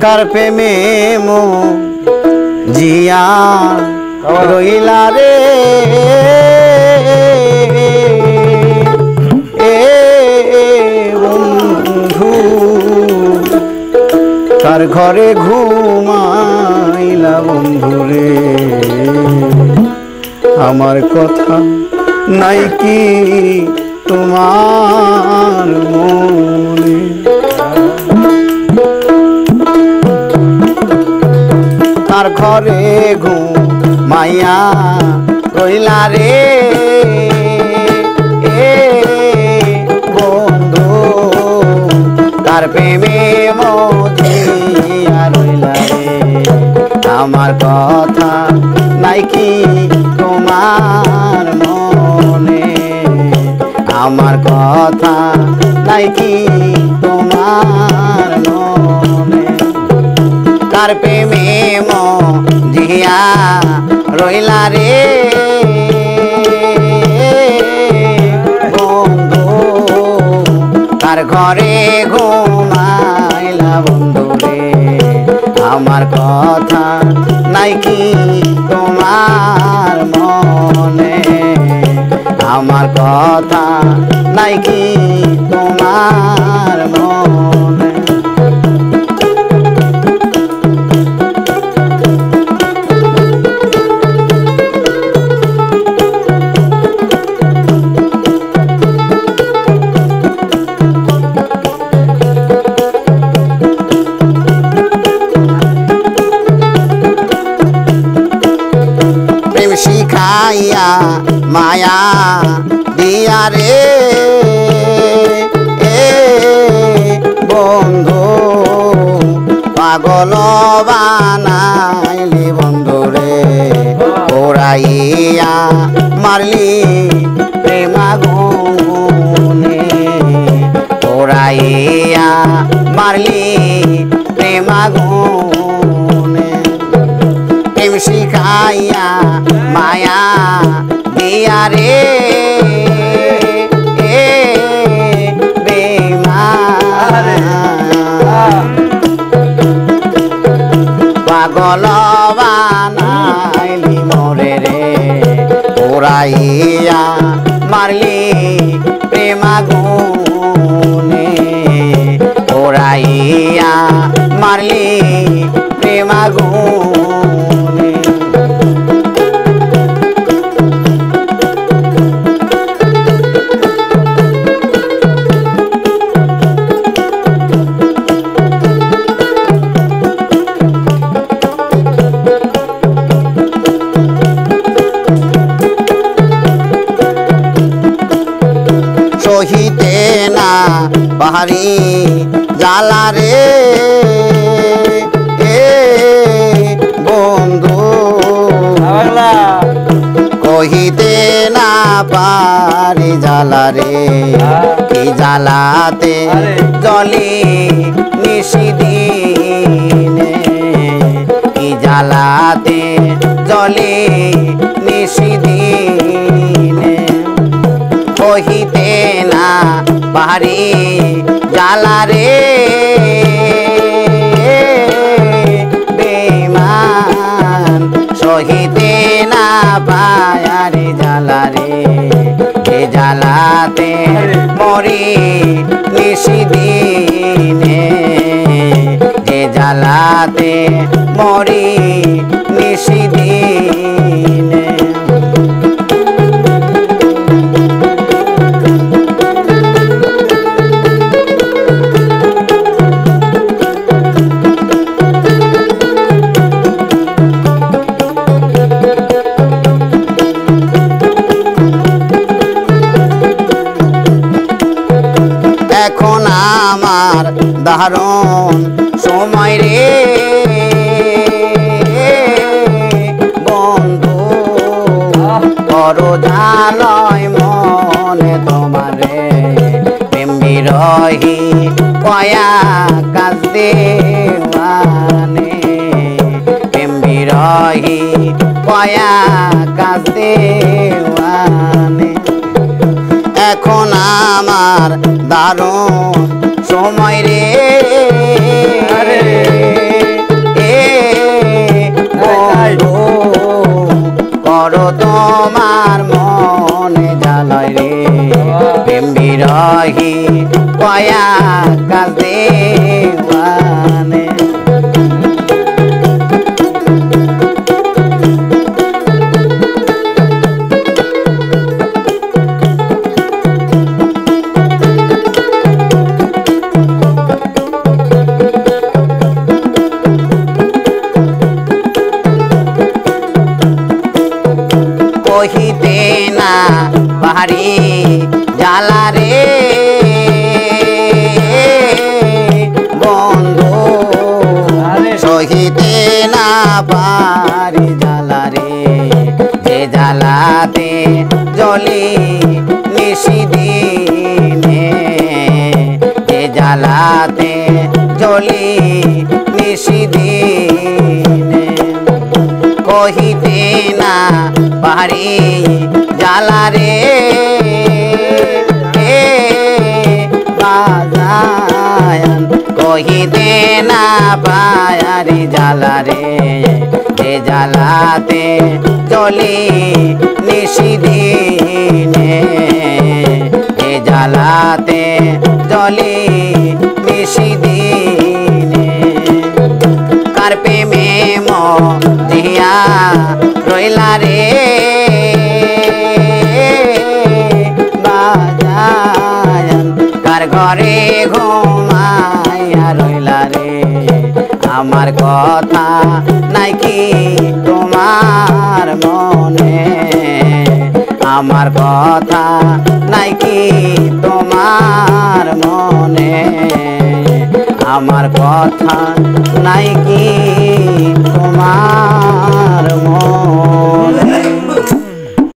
কার প্রেমে মো জিয়া রইলা রে এ বন্ধু কার ঘরে ঘুমাইলা বন্ধু রে আমার কথা নাই কি তোমার মনে তার ঘরে ঘুমাইয়া রইলা রে এ বন্ধু তার প্রেমে মজিয়া রইলা রে আমার কথা নাই কি তোমার মনে আমার কথা নাই কি তোমার মনে কার প্রেমে মজিয়া রইলা রে বন্ধু কার ঘরে ঘুমাইলা বন্ধু রে আমার কথা নাই কি তোমার মনে আমার কথা নাই কি তোমার মনে শিখাইয়া মায়া দিয়া রে এ বন্ধু পাগল বানাইলি বন্ধু রে ওরাইয়া মারলি প্রেমাগুনে ওরাইয়া মারলি প্রেমাগুনে প্রেম শিখাইয়া মায়া দিয়া রে এ বেঈমান পাগল বানাইলি মোরে রে ওরাইয়া মারলি প্রেমাগুনে ওরাইয়া মারলি প্রেমাগুনে সহিতে না বাহারি জ্বালা রে এ বন্ধু কহিতে না পারি জ্বালা রে কি জ্বালাতে জলি নিশিদিনে কি জ্বালাতে জলি নিশিদিনে কহিতে না পারি জ্বালা রে বেঈমান সহিতে না পায়ারে জ্বালা রে এ জ্বালাতে মরি নিশিদিনে যে জ্বালাতে মরি নিশিদিনে এখন আমার দারুণ সময় রে বন্ধু করো জালয় মনে তোমারে প্রেম বিরহী কয়া কাজ দেওয়ানে প্রেম বিরহী কয়া কাজ দেওয়ানে এখন আমার দারুণ সময় রে ভারী জ্বালা রে বন্ধু সহিতে না পারি জ্বালা রে যে জ্বালাতে জলি নিশিদিনে যে জ্বালাতে জলি নিশিদিনে কহিতে না পারি জ্বালা রে বাজায়ান কহিতে না পারি জ্বালা রে যে জ্বালাতে চলি নিশিদিনে যে জ্বালাতে চলি নিশিদিনে কার প্রেমে মরিয়া রইলা রে বাজায়ান কার ঘরে ঘুমাইয়া রইলা রে আমার কথা নাই কি তোমার মনে আমার কথা নাই কি তোমার মনে আমার কথা নাই কি